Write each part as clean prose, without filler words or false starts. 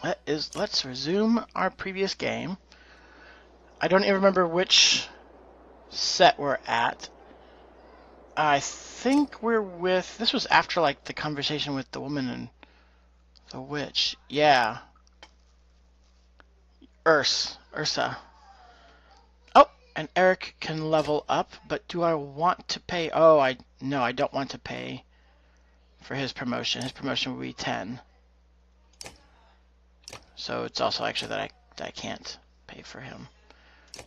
Let's resume our previous game. I don't even remember which set we're at. I think we're with... This was after, like, the conversation with the woman and the witch. Yeah. Ursa. Oh, and Eric can level up, but do I want to pay... Oh, no, I don't want to pay for his promotion. His promotion will be 10. So it's also actually that I can't pay for him.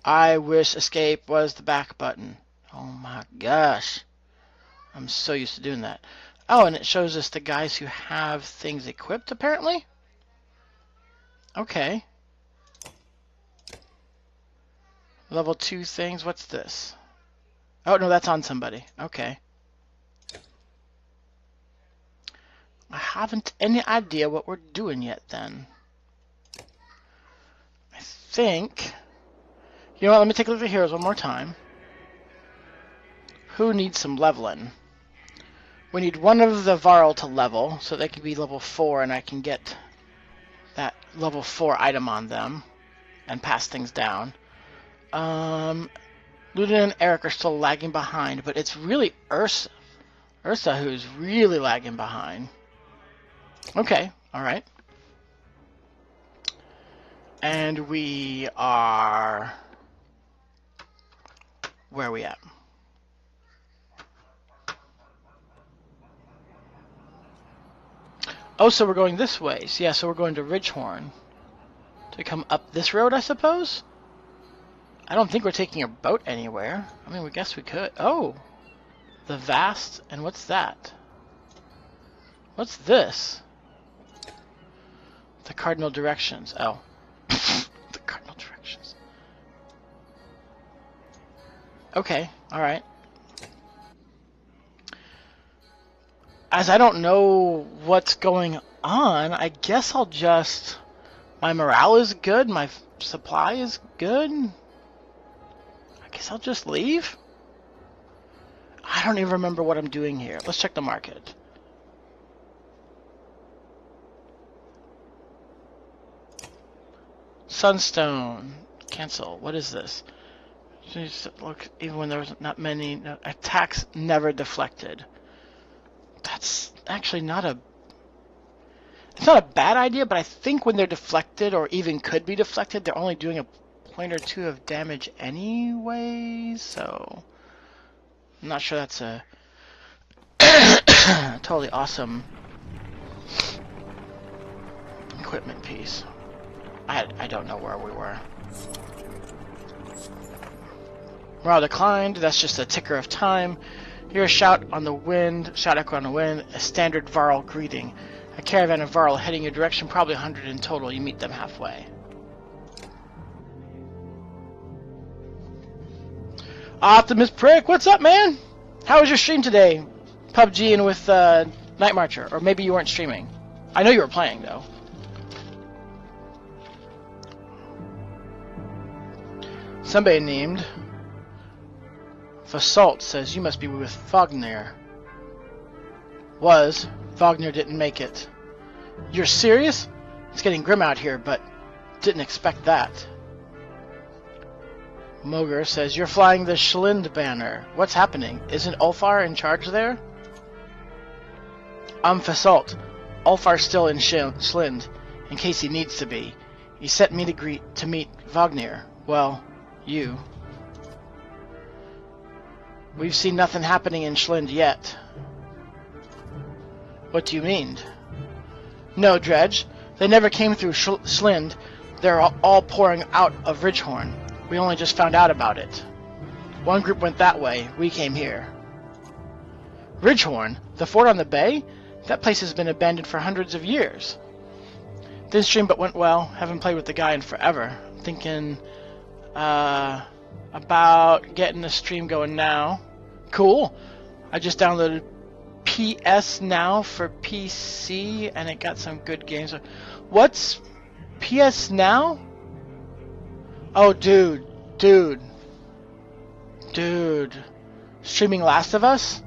I wish escape was the back button. Oh my gosh. I'm so used to doing that. Oh, and it shows us the guys who have things equipped, apparently. Okay. Level 2 things. What's this? Oh, no, that's on somebody. Okay. I haven't any idea what we're doing yet, then. I think... You know what? Let me take a look at the heroes one more time. Who needs some leveling? We need one of the Varl to level, so they can be level 4, and I can get that level 4 item on them and pass things down. Ludin and Eric are still lagging behind, but it's really Ursa who's really lagging behind. Okay, alright. And we are... Where are we at? Oh, so we're going this way. So, yeah, so we're going to Ridgehorn. To come up this road, I suppose? I don't think we're taking a boat anywhere. I mean, we guess we could. Oh! The Vast, and what's that? What's this? The cardinal directions. Oh. The cardinal directions. Okay, alright. As I don't know what's going on, I guess I'll just... My morale is good, my supply is good. I guess I'll just leave? I don't even remember what I'm doing here. Let's check the market. Sunstone. Cancel. What is this? Look, even when there was not many... attacks never deflected. That's actually not a... It's not a bad idea, but I think when they're deflected, or even could be deflected, they're only doing a point or two of damage anyway, so... I'm not sure that's a... totally awesome... equipment piece. I don't know where we were. Morale declined, that's just a ticker of time. Hear a shout on the wind, shout echo on the wind, a standard Varl greeting. A caravan of Varl heading your direction, probably 100 in total. You meet them halfway. Optimus Prick, what's up, man? How was your stream today? PUBG and with Night Marcher, or maybe you weren't streaming. I know you were playing, though. Somebody named Fasalt says you must be with Fognir. Fognir didn't make it. You're serious? It's getting grim out here, but didn't expect that. Moger says you're flying the Schlind banner. What's happening? Isn't Ulfar in charge there? I'm Fasalt. Ulfar's still in Schlind, in case he needs to be. He sent me to meet Fognir. Well, you. We've seen nothing happening in Schlind yet. What do you mean? No, Dredge. They never came through Schlind. They're all pouring out of Ridgehorn. We only just found out about it. One group went that way. We came here. Ridgehorn? The fort on the bay? That place has been abandoned for hundreds of years. Didn't stream but went well. Haven't played with the guy in forever. Thinking about getting the stream going now. Cool. I just downloaded PS Now for PC and it got some good games. What's PS Now? Oh, dude. Streaming Last of Us?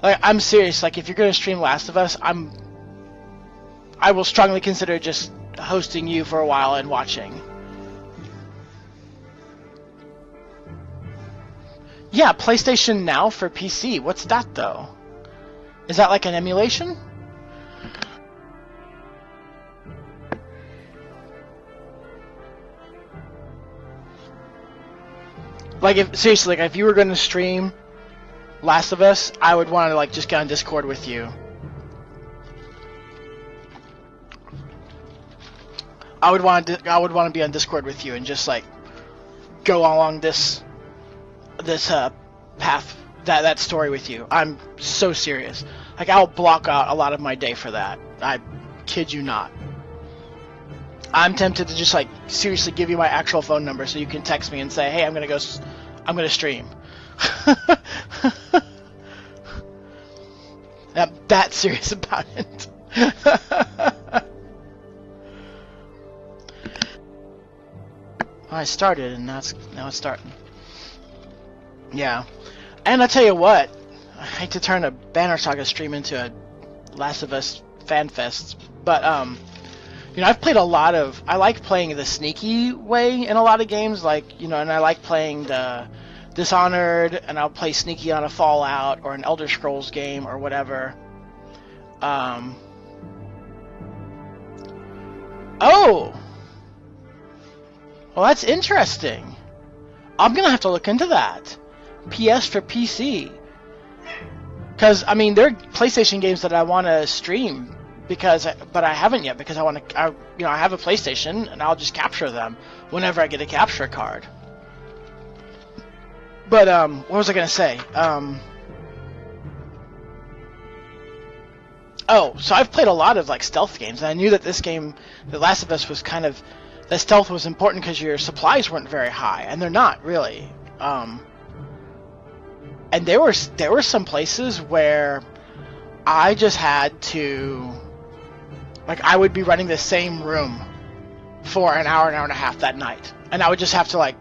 Like, I'm serious. Like, if you're gonna stream Last of Us, I will strongly consider just hosting you for a while and watching. Yeah, PlayStation Now for PC. What's that, though? Is that like an emulation? Like, if seriously, like, if you were going to stream Last of Us, I would want to, like, just get on Discord with you. I would want to be on Discord with you and just, like, go along this path, that story with you. I'm so serious. Like, I'll block out a lot of my day for that. I kid you not. I'm tempted to just, like, seriously give you my actual phone number so you can text me and say, hey, I'm gonna stream. I'm that serious about it. I started, and now it's starting. Yeah. And I tell you what, I hate to turn a Banner Saga stream into a Last of Us fan fest, but you know, I've played a lot of. I like playing the sneaky way in a lot of games, like, you know, and I like playing the Dishonored, and I'll play sneaky on a Fallout or an Elder Scrolls game or whatever. Oh, well, that's interesting. I'm gonna have to look into that. PS for PC, because I mean, there are PlayStation games that I want to stream. But I haven't yet, because I have a PlayStation and I'll just capture them whenever I get a capture card. But what was I gonna say? Oh, so I've played a lot of, like, stealth games, and I knew that this game, The Last of Us, was kind of, the stealth was important because your supplies weren't very high, and they're not really. And there were some places where I just had to. Like, I would be running the same room for an hour and a half that night. And I would just have to, like,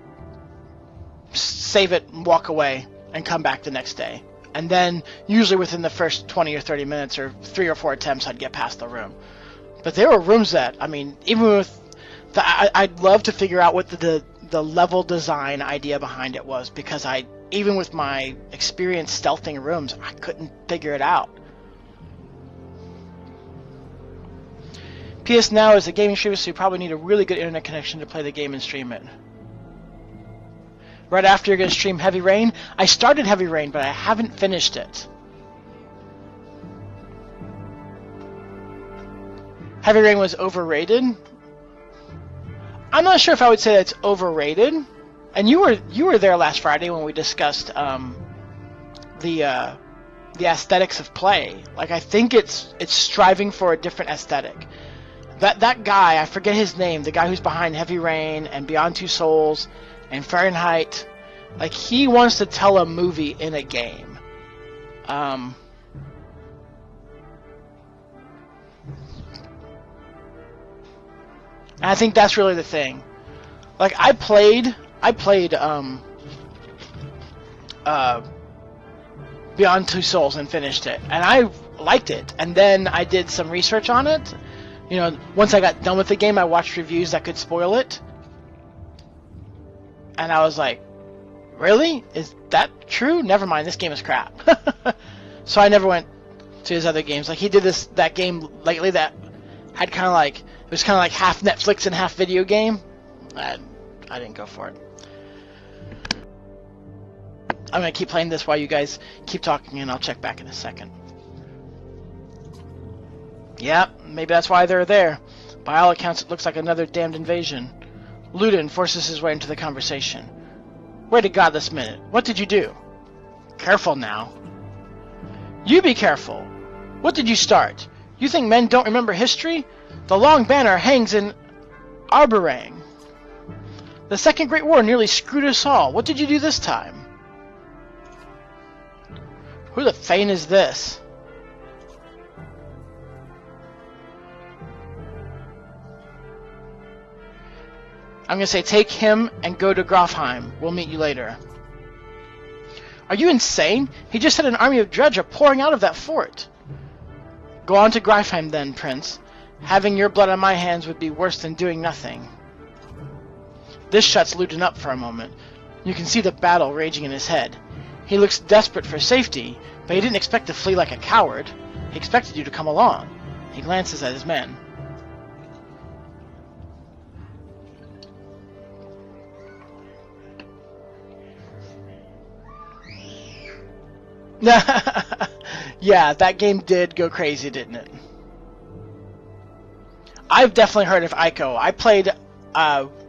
save it and walk away and come back the next day. And then, usually within the first 20 or 30 minutes or 3 or 4 attempts, I'd get past the room. But there were rooms that, I mean, even with... I'd love to figure out what the level design idea behind it was, because even with my experience stealthing rooms, I couldn't figure it out. PS Now is a gaming streamer, so you probably need a really good internet connection to play the game and stream it. Right after you're going to stream Heavy Rain? I started Heavy Rain, but I haven't finished it. Heavy Rain was overrated? I'm not sure if I would say it's overrated. And you were there last Friday when we discussed the aesthetics of play. Like, I think it's striving for a different aesthetic. That guy, I forget his name, the guy who's behind Heavy Rain and Beyond Two Souls and Fahrenheit, like, he wants to tell a movie in a game. And I think that's really the thing. Like, I played Beyond Two Souls and finished it, and I liked it. And then I did some research on it. You know, once I got done with the game, I watched reviews that could spoil it. And I was like, really? Is that true? Never mind, this game is crap. So I never went to his other games. Like, he did that game lately that had kind of like, it was kind of like half Netflix and half video game. I didn't go for it. I'm going to keep playing this while you guys keep talking, and I'll check back in a second. Yep, maybe that's why they're there. By all accounts, it looks like another damned invasion. Ludin forces his way into the conversation. Way to God this minute. What did you do? Careful now. You be careful. What did you start? You think men don't remember history? The long banner hangs in Arborang. The Second Great War nearly screwed us all. What did you do this time? Who the Fane is this? I'm going to say take him and go to Grofheim. We'll meet you later. Are you insane? He just said an army of Dredge are pouring out of that fort. Go on to Grofheim then, Prince. Having your blood on my hands would be worse than doing nothing. This shuts Luden up for a moment. You can see the battle raging in his head. He looks desperate for safety, but he didn't expect to flee like a coward. He expected you to come along. He glances at his men. Yeah, that game did go crazy, didn't it? I've definitely heard of Ico.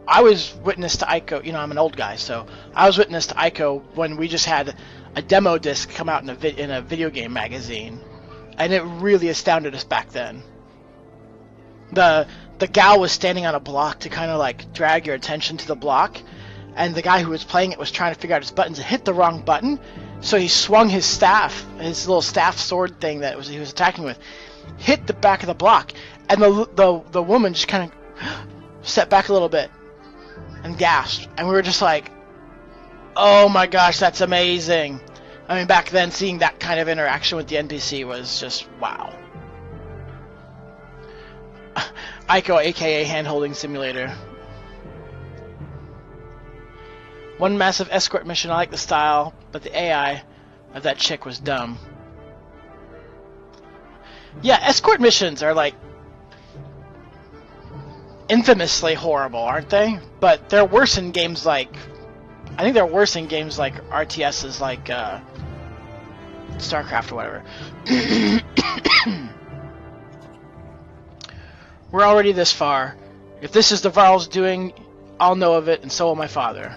I was witness to Ico. You know, I'm an old guy, so I was witness to Ico when we just had a demo disc come out in a video game magazine, and it really astounded us back then. The gal was standing on a block to kind of like drag your attention to the block, and the guy who was playing it was trying to figure out his buttons and hit the wrong button, so he swung his staff, his little staff sword thing that he was attacking with, hit the back of the block, and the woman just kind of stepped back a little bit and gasped, and we were just like, oh my gosh, that's amazing. I mean, back then seeing that kind of interaction with the NPC was just wow. Ico, aka hand-holding simulator. One massive escort mission. I like the style, but the AI of that chick was dumb. Yeah, escort missions are like infamously horrible, aren't they? But they're worse in games like, I think they're worse in games like RTSs, like StarCraft or whatever. We're already this far. If this is the Varl's doing, I'll know of it, and so will my father.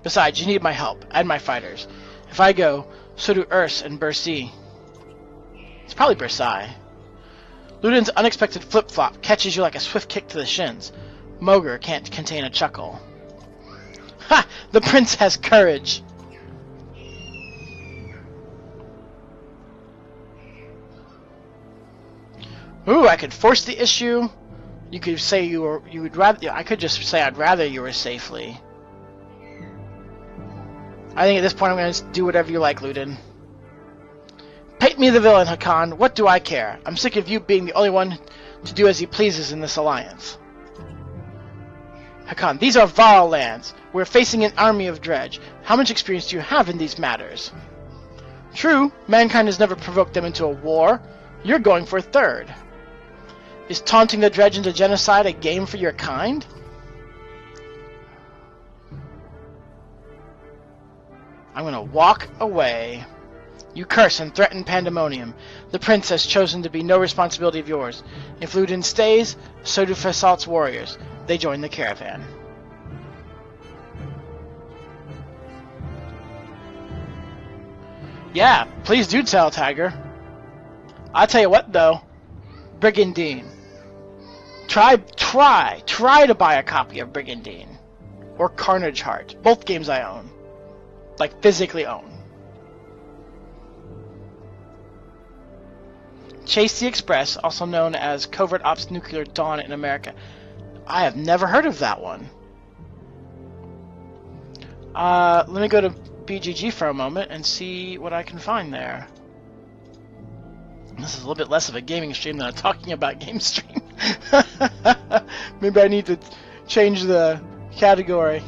Besides, you need my help, and my fighters. If I go, so do Urs and Bersi. It's probably Bersai. Luden's unexpected flip-flop catches you like a swift kick to the shins. Moger can't contain a chuckle. Ha! The prince has courage! Ooh, I could force the issue. You could say you would rather. I could just say I'd rather you were safely. I think at this point I'm going to do whatever you like, Luden. Paint me the villain, Hakan. What do I care? I'm sick of you being the only one to do as he pleases in this alliance. Hakan, these are Varl lands. We're facing an army of dredge. How much experience do you have in these matters? True, mankind has never provoked them into a war. You're going for a third. Is taunting the dredge into genocide a game for your kind? I'm gonna walk away. You curse and threaten pandemonium. The prince has chosen to be no responsibility of yours. If Luden stays, so do Fasalt's warriors. They join the caravan. Yeah, please do tell, Tiger. I'll tell you what, though. Brigandine. Try to buy a copy of Brigandine. Or Carnage Heart. Both games I own. Like, physically own. Chase the Express, also known as Covert Ops Nuclear Dawn in America. I have never heard of that one. Let me go to BGG for a moment and see what I can find there. This is a little bit less of a gaming stream than a talking about game stream. Maybe I need to change the category.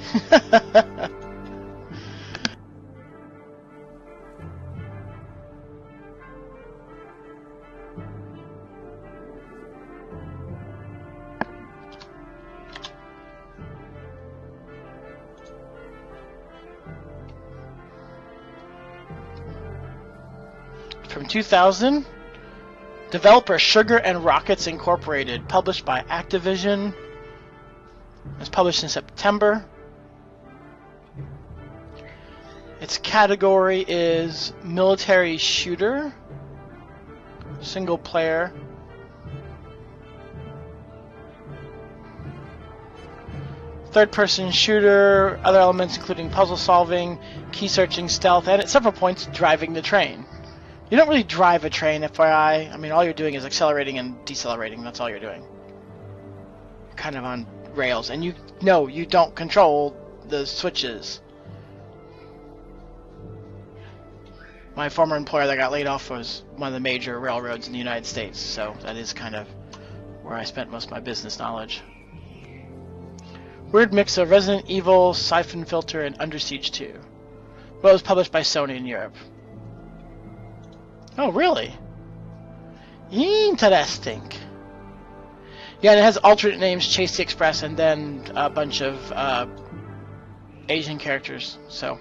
From 2000, developer Sugar and Rockets Incorporated, published by Activision. It was published in September. Its category is military shooter, single player. Third-person shooter, other elements including puzzle solving, key searching, stealth, and at several points driving the train. You don't really drive a train, FYI. I mean, all you're doing is accelerating and decelerating. That's all you're doing. You're kind of on rails. And you don't control the switches. My former employer that got laid off was one of the major railroads in the United States, so that is kind of where I spent most of my business knowledge. Weird mix of Resident Evil, Siphon Filter, and Under Siege 2. Well, it was published by Sony in Europe. Oh, really? Interesting. Yeah, and it has alternate names, Chase the Express, and then a bunch of Asian characters, so...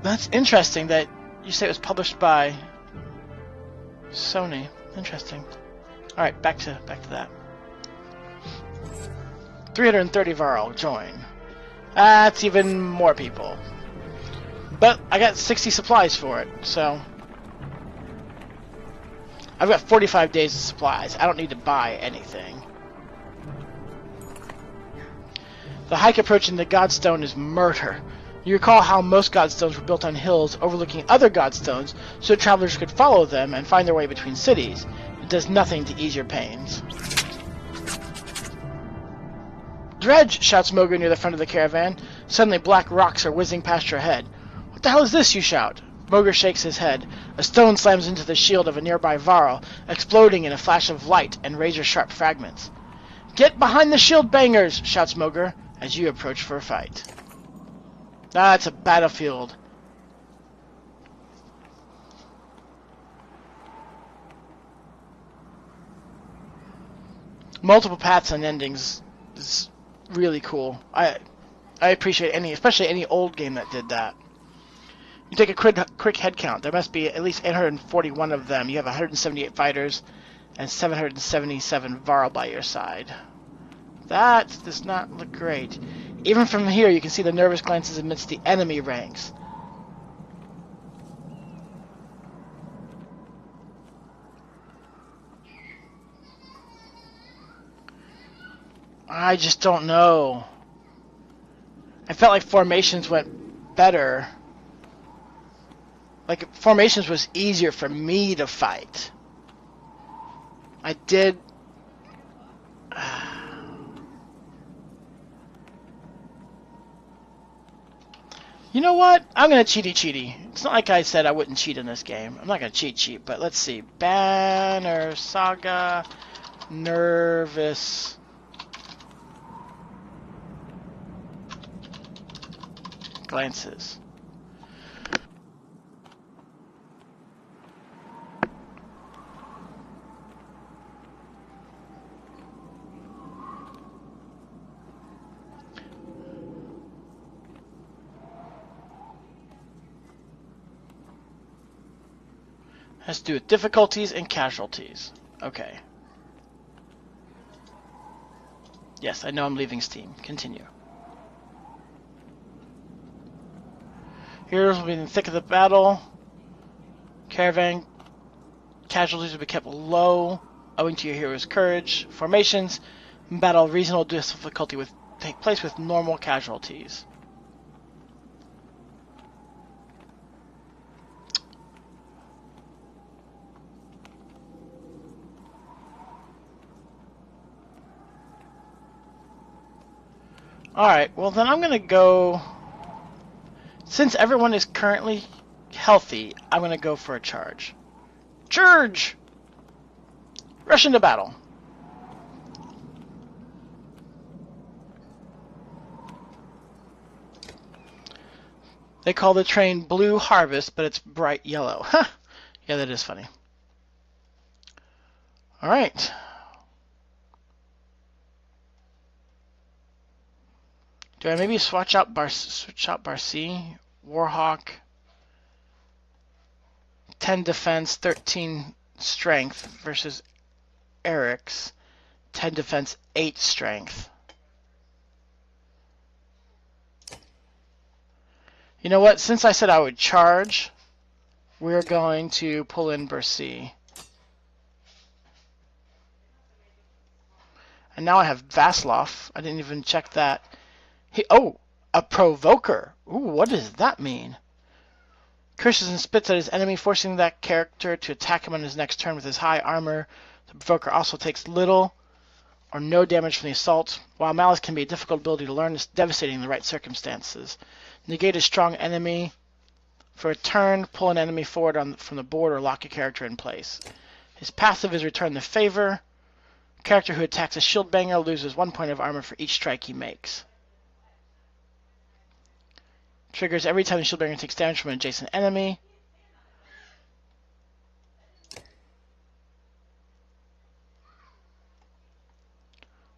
That's interesting that you say it was published by Sony. Interesting. Alright, back to that. 330 Varl, join. That's even more people. But I got 60 supplies for it, so... I've got 45 days of supplies. I don't need to buy anything. The hike approaching the Godstone is murder. You recall how most Godstones were built on hills overlooking other Godstones so travelers could follow them and find their way between cities. It does nothing to ease your pains. Dredge! Shouts Moger near the front of the caravan. Suddenly black rocks are whizzing past your head. What the hell is this, you shout? Moger shakes his head. A stone slams into the shield of a nearby Varl, exploding in a flash of light and razor-sharp fragments. Get behind the shield bangers! Shouts Moger as you approach for a fight. Ah, it's a battlefield. Multiple paths and endings is really cool. I appreciate especially any old game that did that. You take a quick head count. There must be at least 841 of them. You have 178 fighters and 777 Varl by your side. That does not look great. Even from here, you can see the nervous glances amidst the enemy ranks. I just don't know. I felt like Formations went better. Like, Formations was easier for me to fight. I did... You know what? I'm going to cheaty. It's not like I said I wouldn't cheat in this game. I'm not going to cheat, but let's see. Banner Saga, nervous glances. Has to do with difficulties and casualties. Okay. Yes, I know I'm leaving Steam. Continue. Heroes will be in the thick of the battle. Caravan casualties will be kept low, owing to your hero's courage. Formations in battle reasonable difficulty will take place with normal casualties. Alright, well then I'm gonna go... Since everyone is currently healthy, I'm gonna go for a charge. Charge! Rush into battle. They call the train Blue Harvest, but it's bright yellow. Huh! Yeah, that is funny. Alright. Do I maybe switch out Barcy? Warhawk. 10 defense, 13 strength versus Eric's 10 defense, 8 strength. You know what? Since I said I would charge, we're going to pull in Barcy. And now I have Vaslov. I didn't even check that. Oh, a provoker. Ooh, what does that mean? Curses and spits at his enemy, forcing that character to attack him on his next turn with his high armor. The provoker also takes little or no damage from the assault. While Malice can be a difficult ability to learn, it's devastating in the right circumstances. Negate a strong enemy For a turn, pull an enemy forward from the board or lock a character in place. His passive is Return the Favor. Character who attacks a shield banger loses 1 point of armor for each strike he makes. Triggers every time the shield banger takes damage from an adjacent enemy.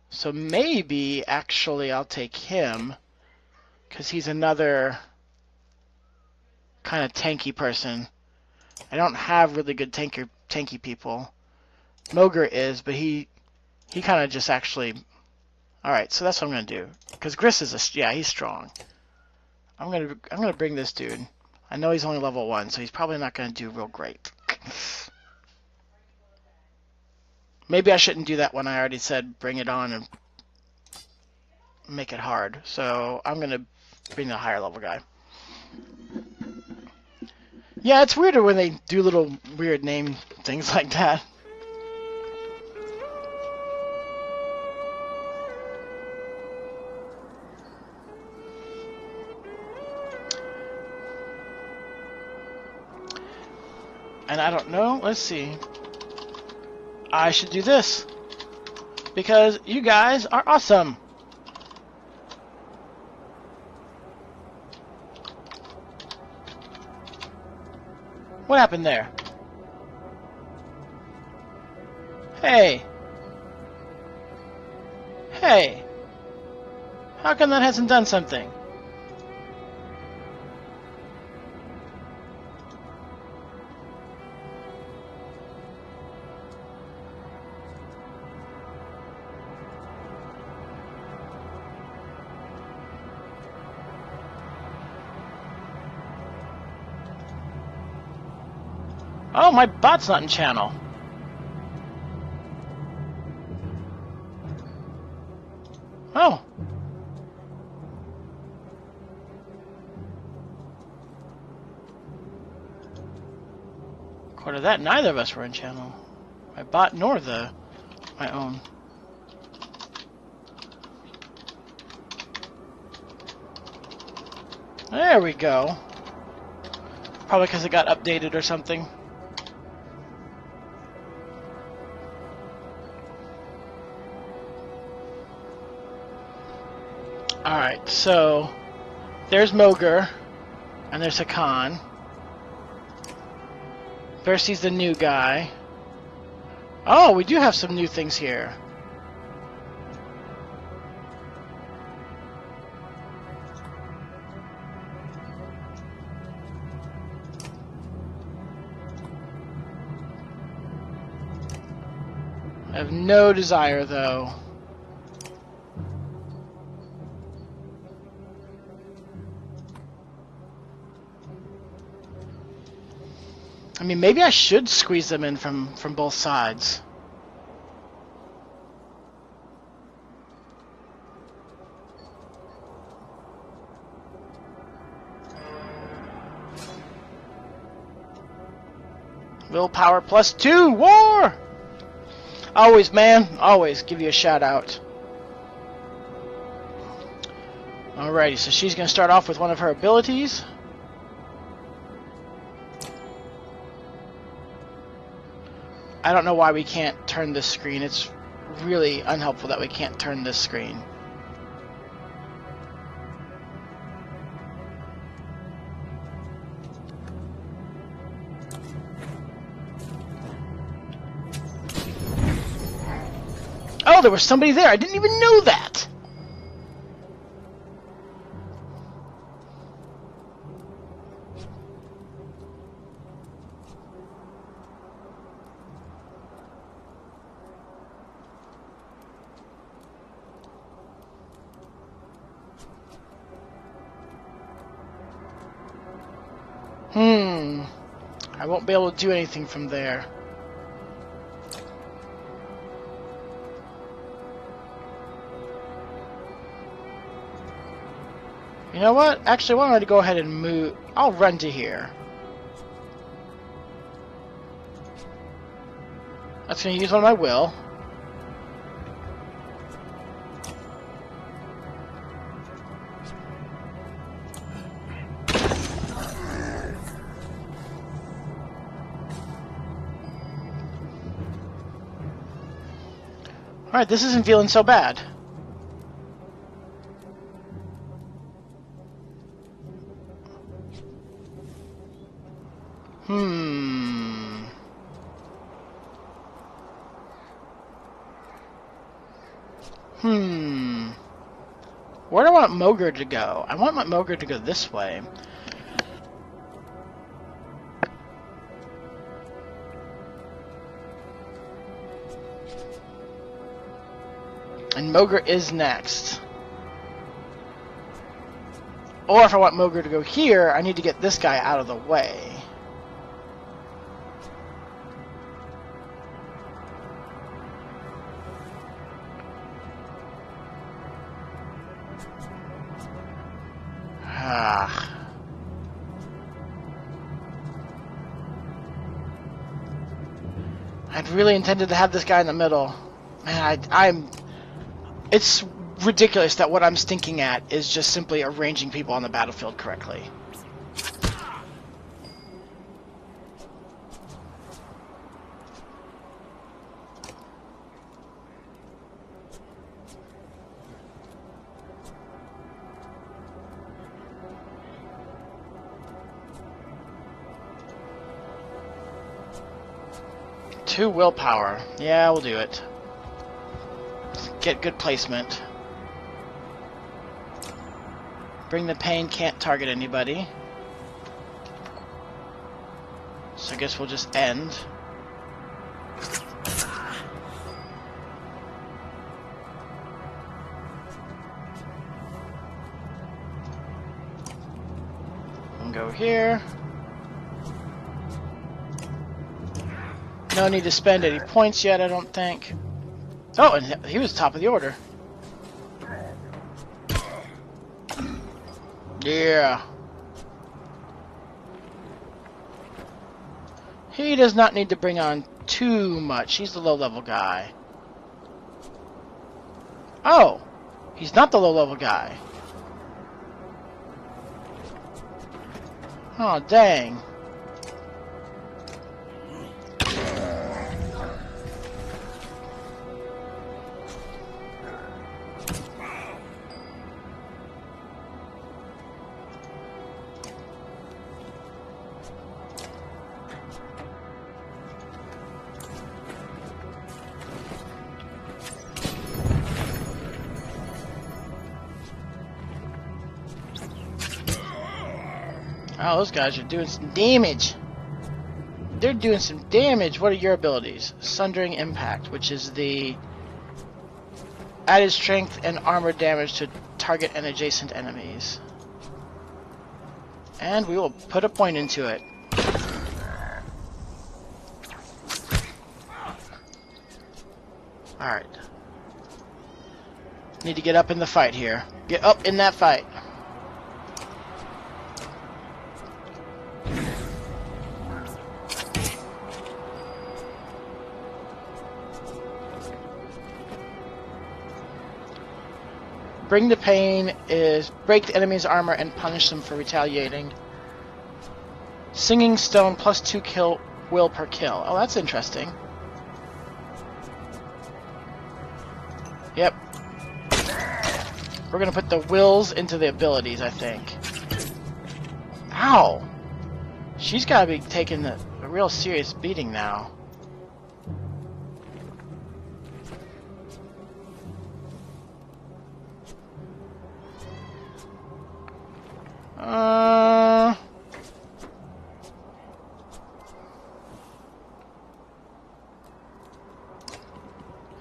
So maybe, actually, I'll take him, because he's another kind of tanky person. I don't have really good tanky people. Moger is, but he kind of just actually... Alright, so that's what I'm going to do. Because Gris is yeah, he's strong. I'm gonna bring this dude. I know he's only level 1, so he's probably not going to do real great. Maybe I shouldn't do that when I already said bring it on and make it hard. So I'm going to bring the higher level guy. Yeah, it's weirder when they do little weird name things like that. And I don't know, let's see. I should do this. Because you guys are awesome. What happened there? Hey. Hey. How come that hasn't done something? Oh, my bot's not in channel. Oh. According to that, neither of us were in channel. My bot nor my own. There we go. Probably because it got updated or something. Alright, so there's Moger, and there's Hakan. Percy's the new guy. Oh, we do have some new things here. I have no desire, though. I mean, maybe I should squeeze them in from both sides. Willpower +2, war! Always, man, always give you a shout out. Alrighty, so she's going to start off with one of her abilities. I don't know why we can't turn this screen. It's really unhelpful that we can't turn this screen. Oh, there was somebody there. I didn't even know that. I won't be able to do anything from there. You know what? Actually, why don't I go ahead and move? I'll run to here. That's going to use one of my will. Alright, this isn't feeling so bad. Where do I want Mogre to go? I want my Mogre to go this way. And Mogre is next. Or if I want Mogre to go here, I need to get this guy out of the way. I'd really intended to have this guy in the middle. Man, it's ridiculous that what I'm stinking at is just simply arranging people on the battlefield correctly. Two willpower. Yeah, we'll do it. Get good placement. Bring the pain, can't target anybody. So I guess we'll just end. And go here. No need to spend any points yet, I don't think. Oh, and he was top of the order. Yeah. He does not need to bring on too much. He's the low-level guy. Oh! He's not the low-level guy. Oh, dang. Oh, those guys are doing some damage. They're doing some damage. What are your abilities? Sundering Impact, which is the added strength and armor damage to target and adjacent enemies. And we will put a point into it. Alright. Need to get up in the fight here. Get up in that fight. Bring the pain is break the enemy's armor and punish them for retaliating. Singing Stone plus 2 kill will per kill. Oh, that's interesting. Yep. We're gonna put the wills into the abilities, I think. Ow! She's gotta be taking a real serious beating now.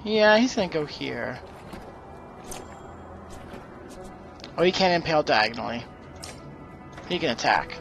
Yeah, he's gonna go here. Oh, he can't impale diagonally. He can attack.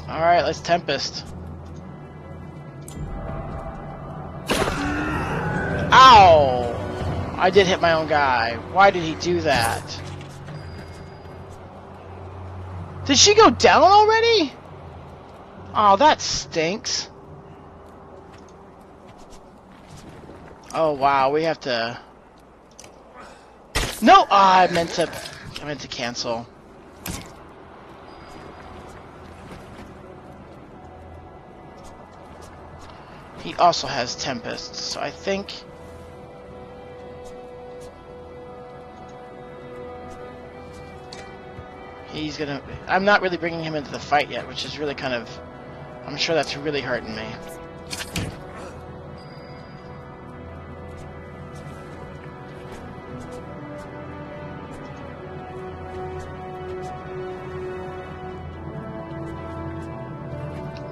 Alright, let's Tempest. Ow! I did hit my own guy. Why did he do that? Did she go down already? Oh, that stinks. Oh wow, we have to. No, I meant to cancel. He also has Tempest, so I think he's gonna. I'm not really bringing him into the fight yet, which is really kind of. I'm sure that's really hurting me.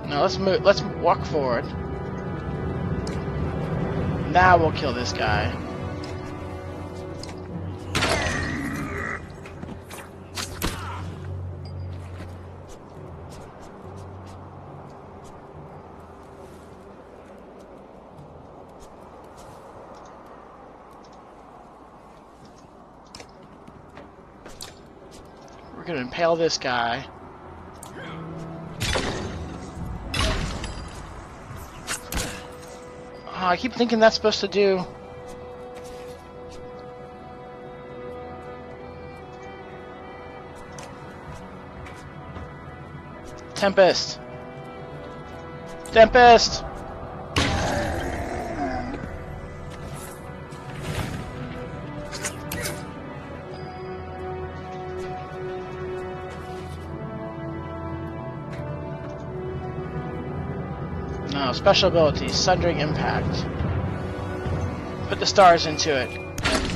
Now let's move. Let's walk forward. Now we'll kill this guy. We're gonna impale this guy. Oh, I keep thinking that's supposed to do. Tempest. Tempest. No, special ability, Sundering Impact. Put the stars into it.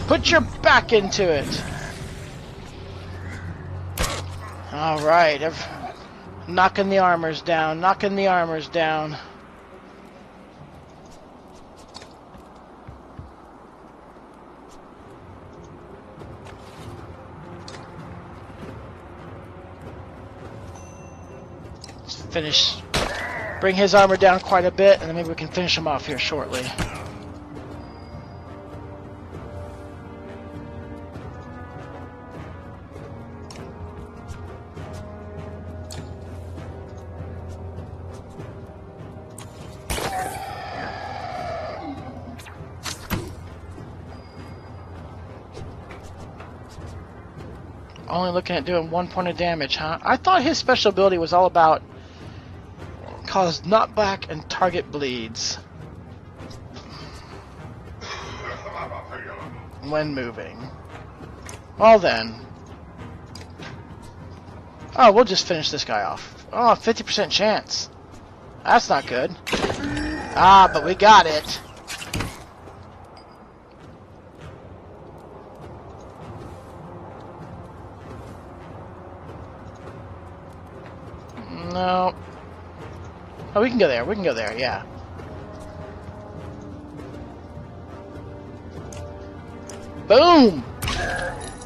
Put your back into it! Alright, knocking the armors down, knocking the armors down. Let's finish. Bring his armor down quite a bit, and then maybe we can finish him off here shortly. Only looking at doing 1 point of damage, huh? I thought his special ability was all about cause knockback and target bleeds when moving. Well then. Oh, we'll just finish this guy off. Oh, 50% chance. That's not good. Ah, but we got it. No. Oh, we can go there. We can go there, yeah. Boom!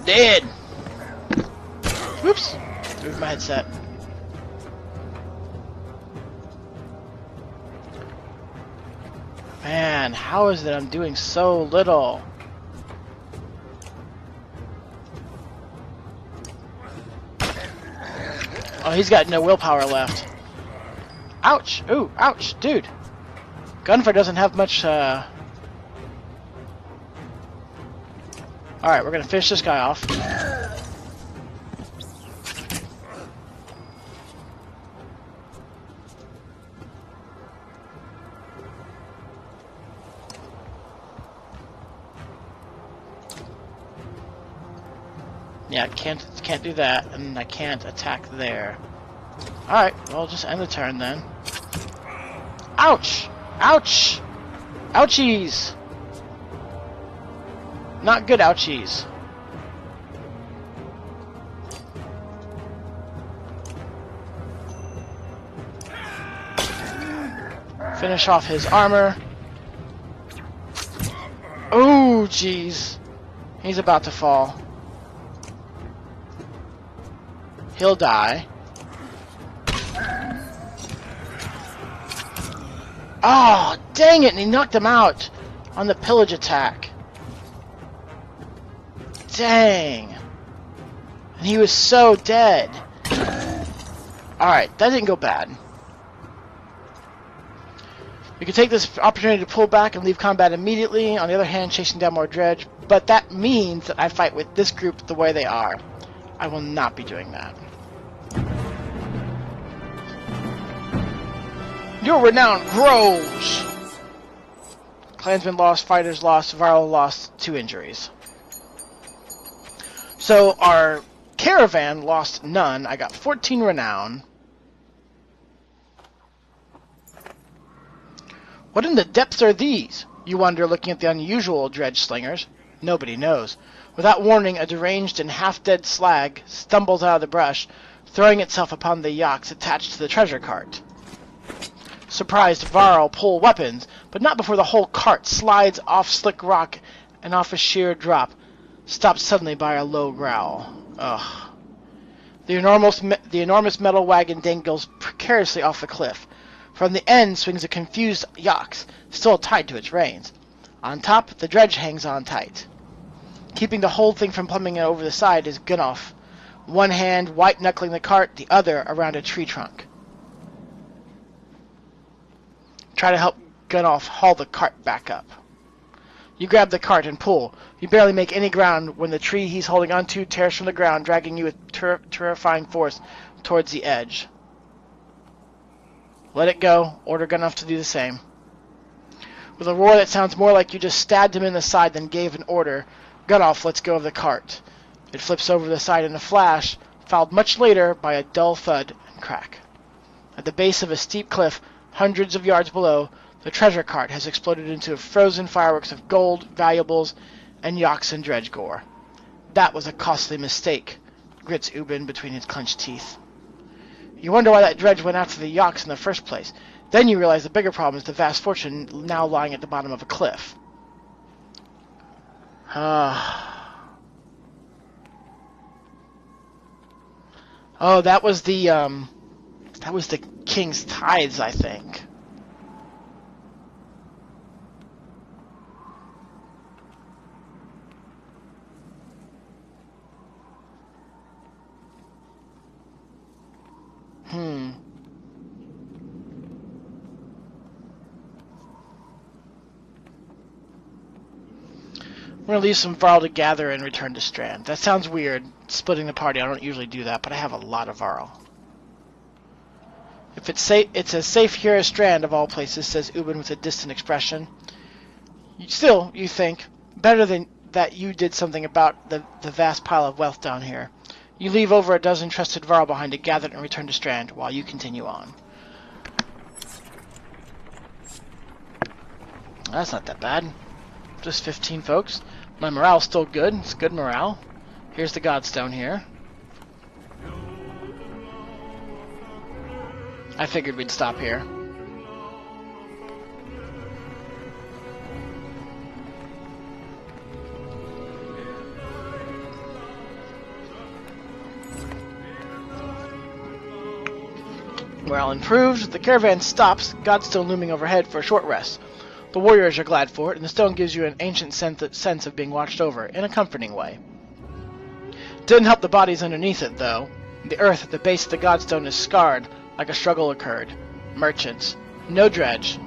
Dead! Whoops! Moved my headset. Man, how is it I'm doing so little? Oh, he's got no willpower left. Ouch! Ooh, ouch, dude. Gunfire doesn't have much, Alright, we're gonna finish this guy off. Yeah, I can't do that, and I can't attack there. Alright, well, just end the turn then. Ouch! Ouch! Ouchies! Not good ouchies. Finish off his armor. Oh, jeez. He's about to fall. He'll die. Oh, dang it, and he knocked him out on the pillage attack. Dang. And he was so dead. Alright, that didn't go bad. We can take this opportunity to pull back and leave combat immediately, on the other hand chasing down more dredge, but that means that I fight with this group the way they are. I will not be doing that. Your renown grows! Clansmen lost, fighters lost, Varl lost 2 injuries. So our caravan lost none. I got 14 renown. What in the depths are these? You wonder, looking at the unusual dredge slingers. Nobody knows. Without warning, a deranged and half-dead slag stumbles out of the brush, throwing itself upon the yaks attached to the treasure cart. Surprised, Varl pull weapons, but not before the whole cart slides off slick rock and off a sheer drop, stopped suddenly by a low growl. Ugh. The enormous metal wagon dangles precariously off the cliff. From the end swings a confused yaks, still tied to its reins. On top, the dredge hangs on tight. Keeping the whole thing from plummeting over the side is Gunnolf, one hand white-knuckling the cart, the other around a tree trunk. Try to help Gunnolf haul the cart back up. You grab the cart and pull. You barely make any ground when the tree he's holding onto tears from the ground, dragging you with terrifying force towards the edge. Let it go. Order Gunnolf to do the same. With a roar that sounds more like you just stabbed him in the side than gave an order, Gunnolf lets go of the cart. It flips over the side in a flash, followed much later by a dull thud and crack. At the base of a steep cliff, hundreds of yards below, the treasure cart has exploded into frozen fireworks of gold, valuables, and yaks and dredge gore. That was a costly mistake, grits Ubin between his clenched teeth. You wonder why that dredge went after the yaks in the first place. Then you realize the bigger problem is the vast fortune now lying at the bottom of a cliff. Oh, that was the king's tithes, I think. I'm going to leave some Varl to gather and return to Strand. That sounds weird, splitting the party. I don't usually do that, but I have a lot of Varl. If it's safe, it's as safe here as Strand, of all places, says Ubin with a distant expression. Still, you think, better than that you did something about the vast pile of wealth down here. You leave over a dozen trusted Varl behind to gather and return to Strand, while you continue on. That's not that bad. Just 15 folks. My morale's still good. It's good morale. Here's the Godstone here. I figured we'd stop here. Morale improved. The caravan stops, Godstone looming overhead for a short rest. The warriors are glad for it, and the stone gives you an ancient sense of being watched over, in a comforting way. Didn't help the bodies underneath it, though. The earth at the base of the Godstone is scarred, like a struggle occurred. Merchants. No dredge.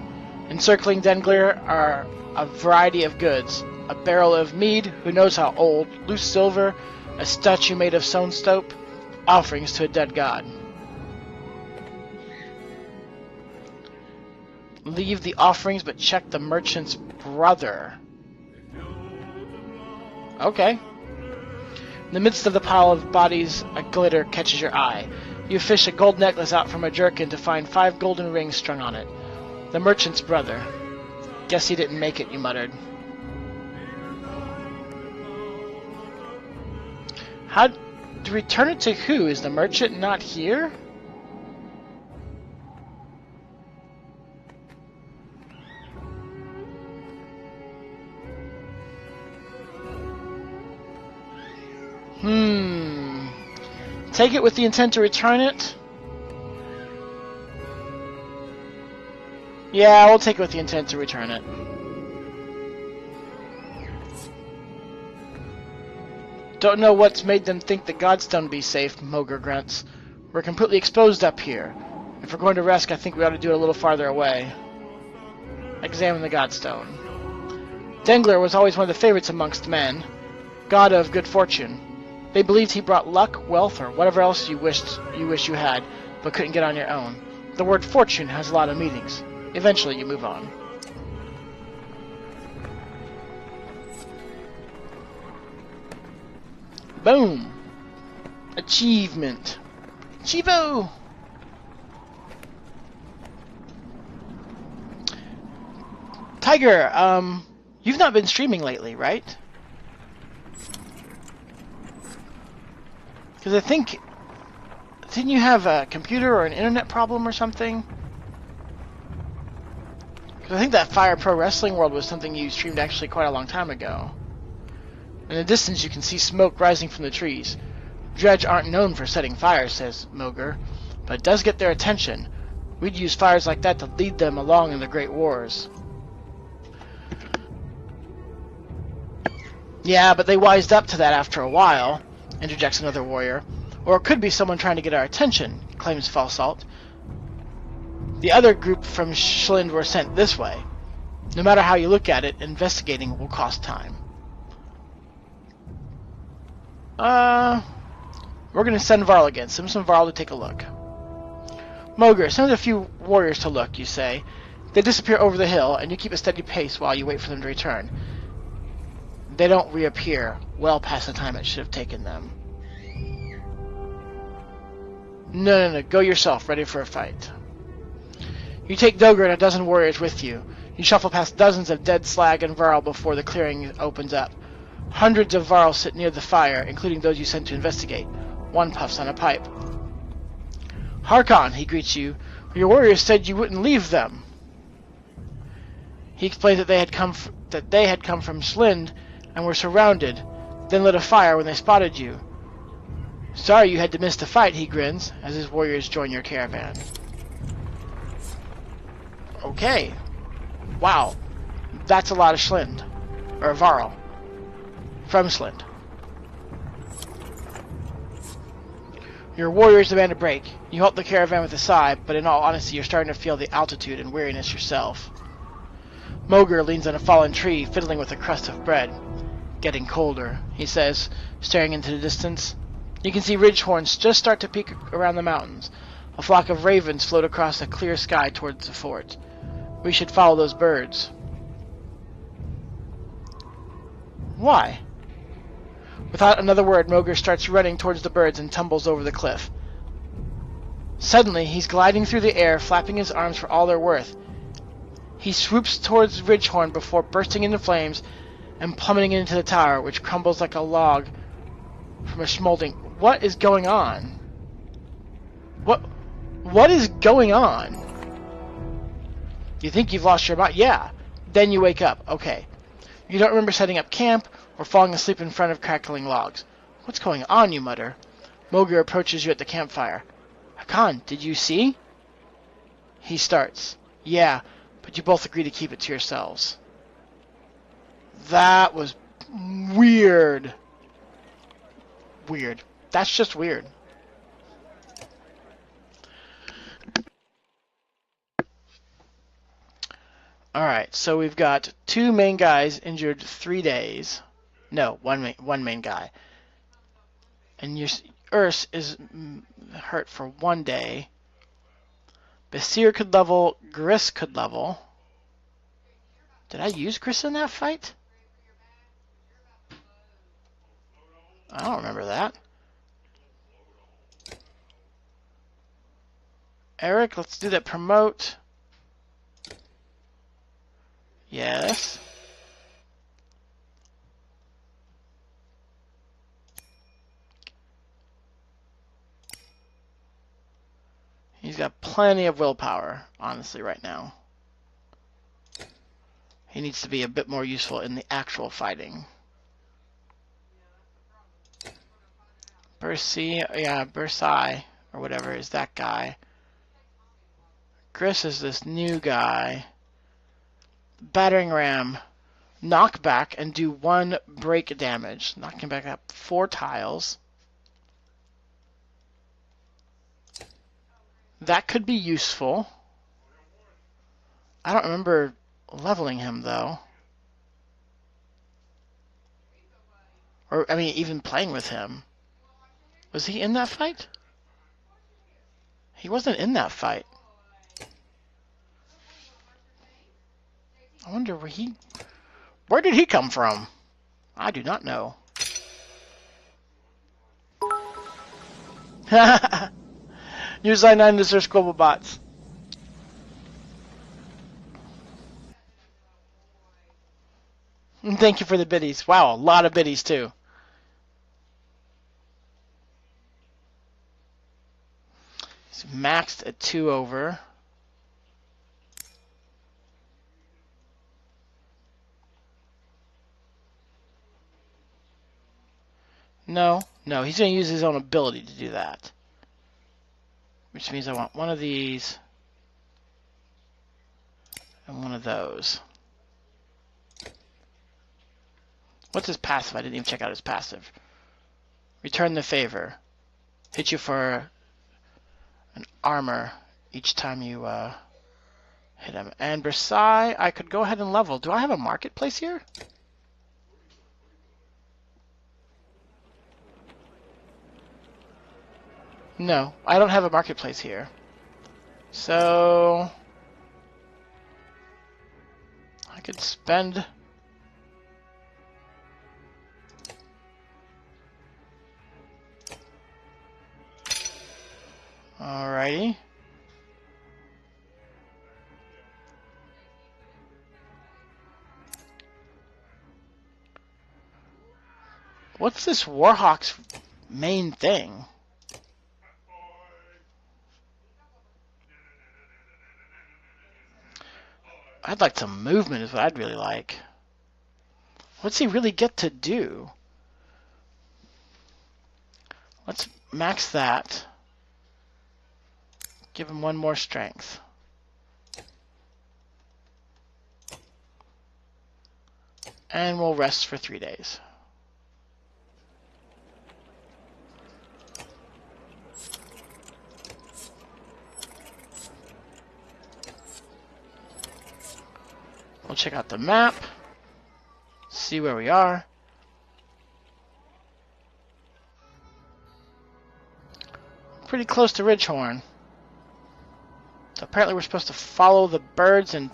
Encircling Denglir are a variety of goods. A barrel of mead, who knows how old, loose silver, a statue made of stone, offerings to a dead god. Leave the offerings, but check the merchant's brother. Okay. In the midst of the pile of bodies, a glitter catches your eye. You fish a gold necklace out from a jerkin to find 5 golden rings strung on it. The merchant's brother. Guess he didn't make it, you muttered. How to return it to who? Is the merchant not here? Take it with the intent to return it? Yeah, we'll take it with the intent to return it. Don't know what's made them think the Godstone be safe, Mogre grunts. We're completely exposed up here. If we're going to rest, I think we ought to do it a little farther away. Examine the Godstone. Dengler was always one of the favorites amongst men, god of good fortune. They believed he brought luck, wealth, or whatever else you wish you had, but couldn't get on your own. The word fortune has a lot of meanings. Eventually you move on. Boom! Achievement. Chivo! Tiger, you've not been streaming lately, right? Because I think... Didn't you have a computer or an internet problem or something? Because I think that Fire Pro Wrestling World was something you streamed actually quite a long time ago. In the distance you can see smoke rising from the trees. Dredge aren't known for setting fires, says Moger, but it does get their attention. We'd use fires like that to lead them along in the Great Wars. Yeah, but they wised up to that after a while, interjects another warrior. Or it could be someone trying to get our attention, claims Falsalt. The other group from Schlind were sent this way. No matter how you look at it, investigating will cost time. We're gonna send Varl again. Send some Varl to take a look. Moger, send a few warriors to look, you say. They disappear over the hill, and you keep a steady pace while you wait for them to return. They don't reappear well past the time it should have taken them. No, go yourself, ready for a fight. You take Dogger and a dozen warriors with you. You shuffle past dozens of dead slag and Varl before the clearing opens up. Hundreds of Varl sit near the fire, including those you sent to investigate. One puffs on a pipe. Harkon, he greets you. Your warriors said you wouldn't leave them. He explains that they had come from Schlind and were surrounded, then lit a fire when they spotted you. Sorry you had to miss the fight, he grins, as his warriors join your caravan. Okay. Wow. That's a lot of Schlind. Or Varl. From Schlind. Your warriors demand a break. You halt the caravan with a sigh, but in all honesty you're starting to feel the altitude and weariness yourself. Moger leans on a fallen tree, fiddling with a crust of bread. Getting colder, he says, staring into the distance. You can see ridgehorns just start to peek around the mountains. A flock of ravens float across a clear sky towards the fort. We should follow those birds. Why? Without another word, Moger starts running towards the birds and tumbles over the cliff. Suddenly, he's gliding through the air, flapping his arms for all they're worth. He swoops towards Ridgehorn before bursting into flames and plummeting into the tower, which crumbles like a log from a smoldering... What is going on? What is going on? You think you've lost your mind? Yeah. Then you wake up. Okay. You don't remember setting up camp or falling asleep in front of crackling logs. What's going on, you mutter. Moger approaches you at the campfire. Hakan, did you see? He starts. Yeah, but you both agree to keep it to yourselves. That was weird. Weird. That's just weird. Alright, so we've got two main guys injured 3 days. No, one main guy. And your Urs is hurt for 1 day. Basir could level. Gris could level. Did I use Gris in that fight? I don't remember that. Eric, let's do that. Promote. Yes. He's got plenty of willpower, honestly, right now. He needs to be a bit more useful in the actual fighting. Bursai, or whatever, is that guy. Gris is this new guy. Battering ram. Knock back and do 1 break damage. Knocking back up 4 tiles. That could be useful. I don't remember leveling him, though. Or, I mean, even playing with him. Was he in that fight? He wasn't in that fight. I wonder where did he come from? I do not know. Use I9 to search global bots. Thank you for the biddies. Wow, a lot of biddies too. It's maxed at 2 over. No, he's going to use his own ability to do that. Which means I want one of these and one of those. What's his passive? I didn't even check out his passive. Return the favor. Hit you for an armor each time you hit him. And Versailles, I could go ahead and level. Do I have a marketplace here? No, I don't have a marketplace here. So I could spend alrighty. What's this Warhawk's main thing? I'd like some movement is what I'd really like. What's he really get to do? Let's max that. Give him one more strength. And we'll rest for 3 days. We'll check out the map, see where we are. Pretty close to Ridgehorn. So apparently we're supposed to follow the birds and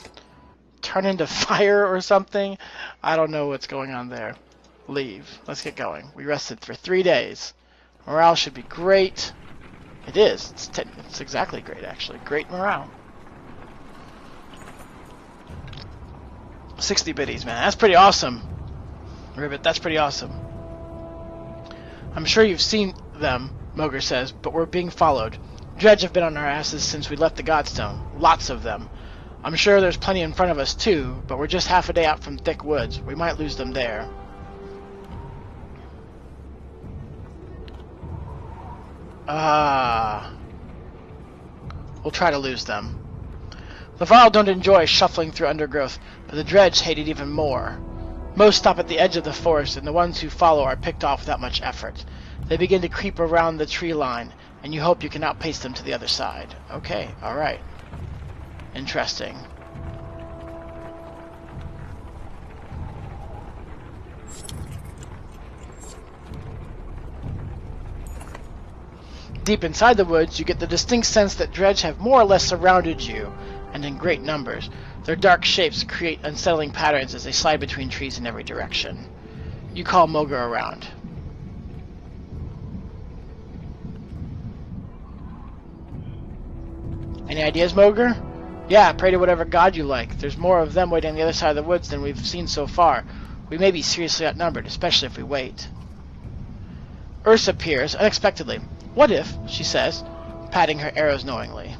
turn into fire or something. I don't know what's going on there. Leave. Let's get going. We rested for 3 days. Morale should be great. It is. It's exactly great, actually. Great morale. 60 biddies, man. That's pretty awesome. Ribbit, that's pretty awesome. I'm sure you've seen them, Moger says, but we're being followed. Dredge have been on our asses since we left the Godstone. Lots of them. I'm sure there's plenty in front of us, too, but we're just half a day out from thick woods. We might lose them there. We'll try to lose them. The Varl don't enjoy shuffling through undergrowth, but the Dredge hate it even more. Most stop at the edge of the forest, and the ones who follow are picked off without much effort. They begin to creep around the tree line, and you hope you can outpace them to the other side. Okay, alright. Interesting. Deep inside the woods, you get the distinct sense that Dredge have more or less surrounded you, and in great numbers. Their dark shapes create unsettling patterns as they slide between trees in every direction. You call Moger around. Any ideas, Moger? Yeah, pray to whatever god you like. There's more of them waiting on the other side of the woods than we've seen so far. We may be seriously outnumbered, especially if we wait. Ursa appears unexpectedly. What if, she says, patting her arrows knowingly.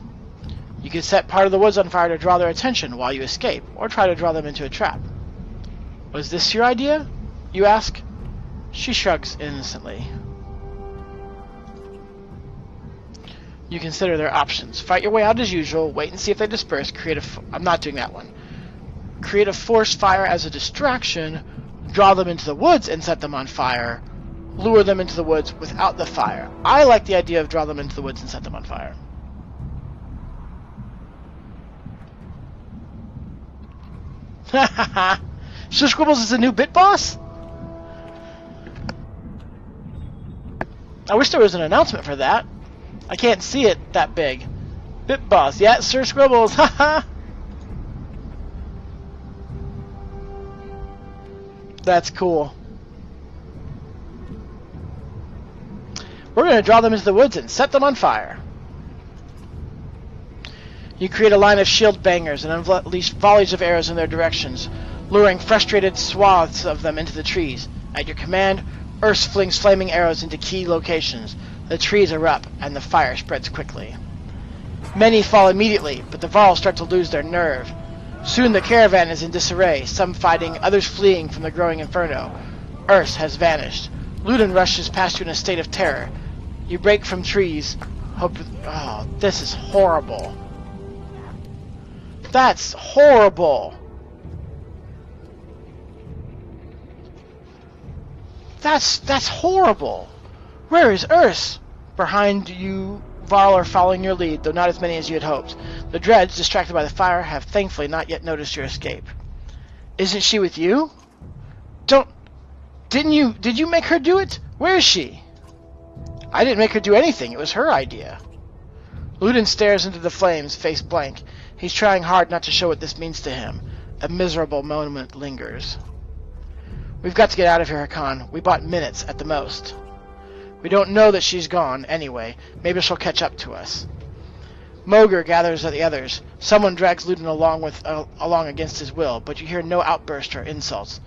You could set part of the woods on fire to draw their attention while you escape, or try to draw them into a trap. Was this your idea? You ask. She shrugs innocently. You consider their options. Fight your way out as usual, wait and see if they disperse, I'm not doing that one. Create a forced fire as a distraction, draw them into the woods and set them on fire, lure them into the woods without the fire. I like the idea of draw them into the woods and set them on fire. Sir Scribbles is a new bit boss? I wish there was an announcement for that. I can't see it that big. Bit boss, yeah, Sir Scribbles, haha. That's cool. We're going to draw them into the woods and set them on fire. You create a line of shield bangers and unleash volleys of arrows in their directions, luring frustrated swaths of them into the trees. At your command, Urs flings flaming arrows into key locations. The trees erupt, and the fire spreads quickly. Many fall immediately, but the Varls start to lose their nerve. Soon the caravan is in disarray, some fighting, others fleeing from the growing inferno. Urs has vanished. Ludin rushes past you in a state of terror. You break from trees. Oh, this is horrible. That's horrible. That's horrible. Where is Urs? Behind you, Varl are following your lead, though not as many as you had hoped. The Dreads, distracted by the fire, have thankfully not yet noticed your escape. Isn't she with you? Did you make her do it? Where is she? I didn't make her do anything. It was her idea. Ludin stares into the flames, face blank. He's trying hard not to show what this means to him. A miserable moment lingers. We've got to get out of here, Hakan. We bought minutes at the most. We don't know that she's gone, anyway. Maybe she'll catch up to us. Moger gathers at the others. Someone drags Ludin along against his will, but you hear no outburst or insults.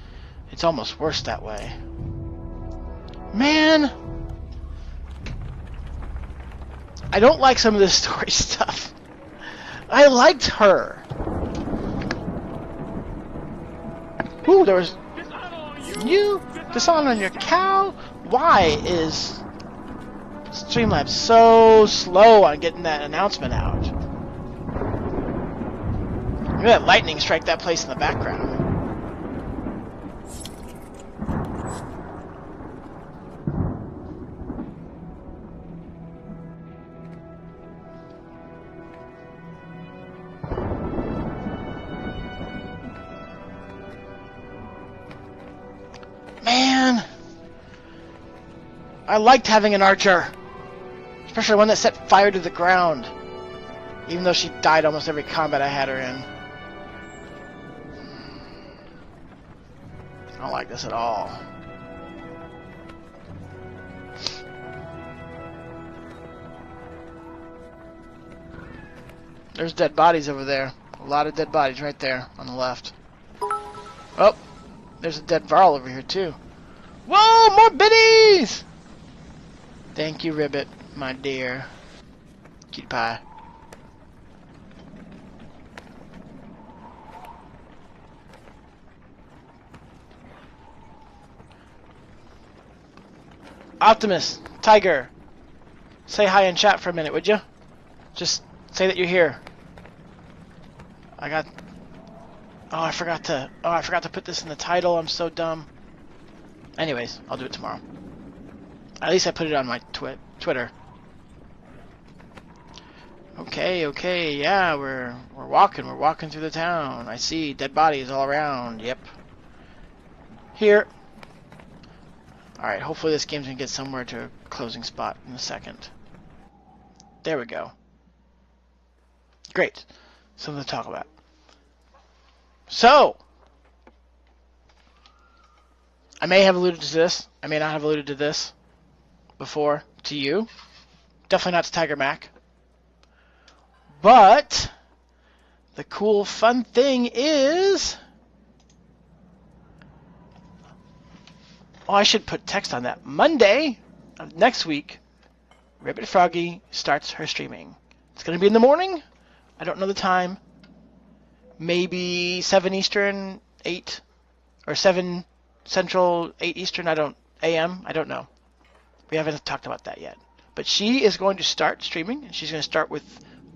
It's almost worse that way. Man! I don't like some of this story stuff. I liked her. Ooh, there was... You? Dishonor on your cow? Why is Streamlabs so slow on getting that announcement out? Look at that lightning strike that place in the background. Man, I liked having an archer, especially one that set fire to the ground, even though she died almost every combat I had her in. I don't like this at all. There's dead bodies over there. A lot of dead bodies right there on the left. Oh! There's a dead Varl over here, too. Whoa! More biddies! Thank you, Ribbit, my dear. Cutie pie. Optimus, Tiger, say hi in chat for a minute, would you? Just say that you're here. Oh, I forgot to put this in the title. I'm so dumb. Anyways, I'll do it tomorrow. At least I put it on my Twitter. Okay, yeah, we're walking through the town. I see dead bodies all around. Yep. Here. Alright, hopefully this game's gonna get somewhere to a closing spot in a second. There we go. Great. Something to talk about. So, I may have alluded to this. I may not have alluded to this before to you. Definitely not to Tiger Mac. But the cool, fun thing is... Oh, I should put text on that. Monday of next week, Ribbit Froggy starts her streaming. It's going to be in the morning. I don't know the time. Maybe 7 Eastern, 8, or 7 Central, 8 Eastern, AM, I don't know. We haven't talked about that yet. But she is going to start streaming, and she's going to start with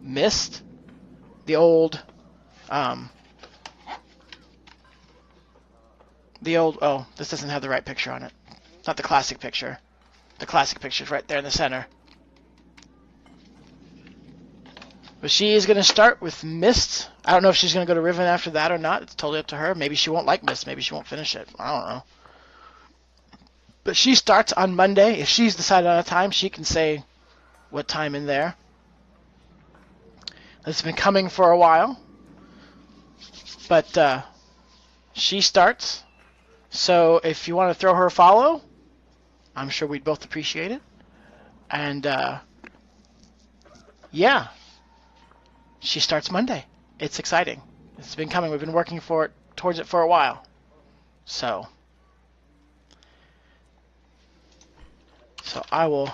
Mist, the old, oh, this doesn't have the right picture on it. Not the classic picture. The classic picture is right there in the center. But she is going to start with Mist I don't know if she's going to go to Riven after that or not. It's totally up to her. Maybe she won't like Mist. Maybe she won't finish it. I don't know. But she starts on Monday. If she's decided on a time, she can say what time in there. It's been coming for a while. But she starts. So if you want to throw her a follow, I'm sure we'd both appreciate it. And yeah, she starts Monday. It's exciting. It's been coming. We've been working towards it for a while. So I will.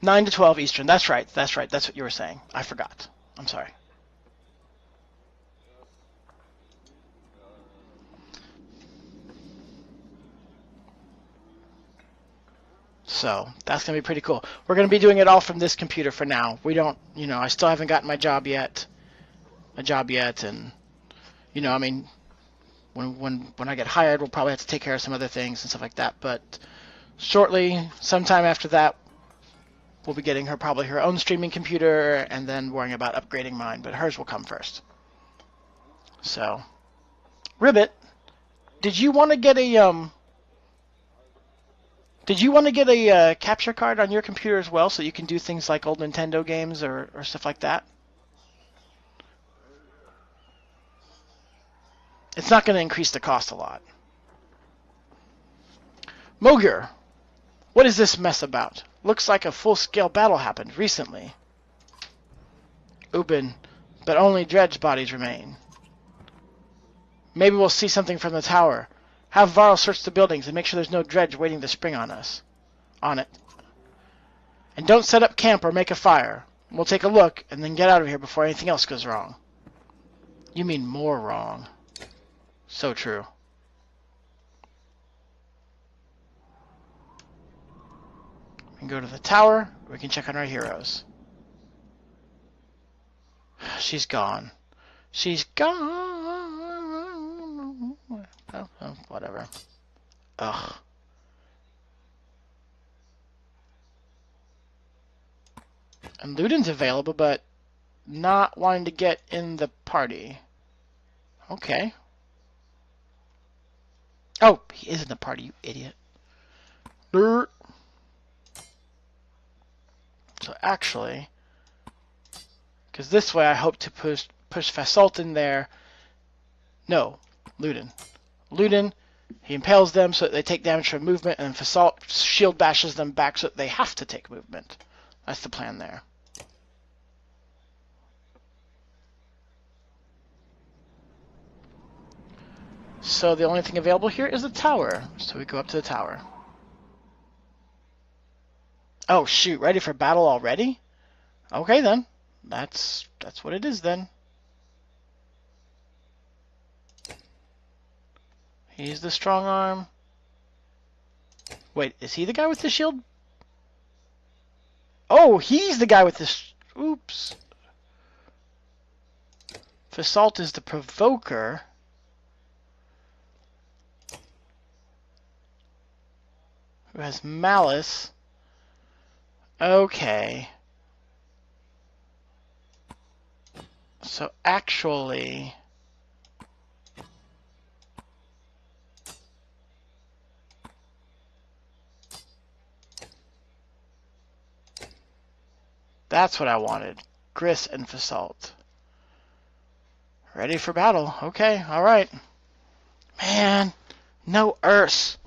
Nine to 12 Eastern. That's right. That's right. That's what you were saying. I forgot. I'm sorry. So that's going to be pretty cool. We're going to be doing it all from this computer for now. We don't, I still haven't gotten my job yet. And, I mean, when I get hired, we'll probably have to take care of some other things and stuff like that. But shortly, sometime after that, we'll be getting her probably her own streaming computer and then worrying about upgrading mine. But hers will come first. So, Ribbit, did you want to get a capture card on your computer as well, so you can do things like old Nintendo games or stuff like that? It's not going to increase the cost a lot. Mogur, what is this mess about? Looks like a full-scale battle happened recently. Ubin, but only dredge bodies remain. Maybe we'll see something from the tower. Have Varl search the buildings and make sure there's no dredge waiting to spring on it. And don't set up camp or make a fire. We'll take a look and then get out of here before anything else goes wrong. You mean more wrong. So true. We can go to the tower. We can check on our heroes. She's gone. She's gone. Oh, whatever. Ugh. And Ludin's available, but not wanting to get in the party. Okay. Oh, he is in the party, you idiot. So actually, because this way I hope to push Fasalt in there. No, Ludin. He impales them so that they take damage from movement, and Fasalt shield bashes them back so that they have to take movement. That's the plan there. So the only thing available here is the tower. So we go up to the tower. Oh shoot, ready for battle already? Okay then. That's what it is then. He's the strong arm. Wait, is he the guy with the shield? Oh, he's the guy with the... Oops. Fasalt is the provoker. Who has malice. Okay. So actually... That's what I wanted. Gris and Fasalt. Ready for battle. Okay, alright. Man, no Urs.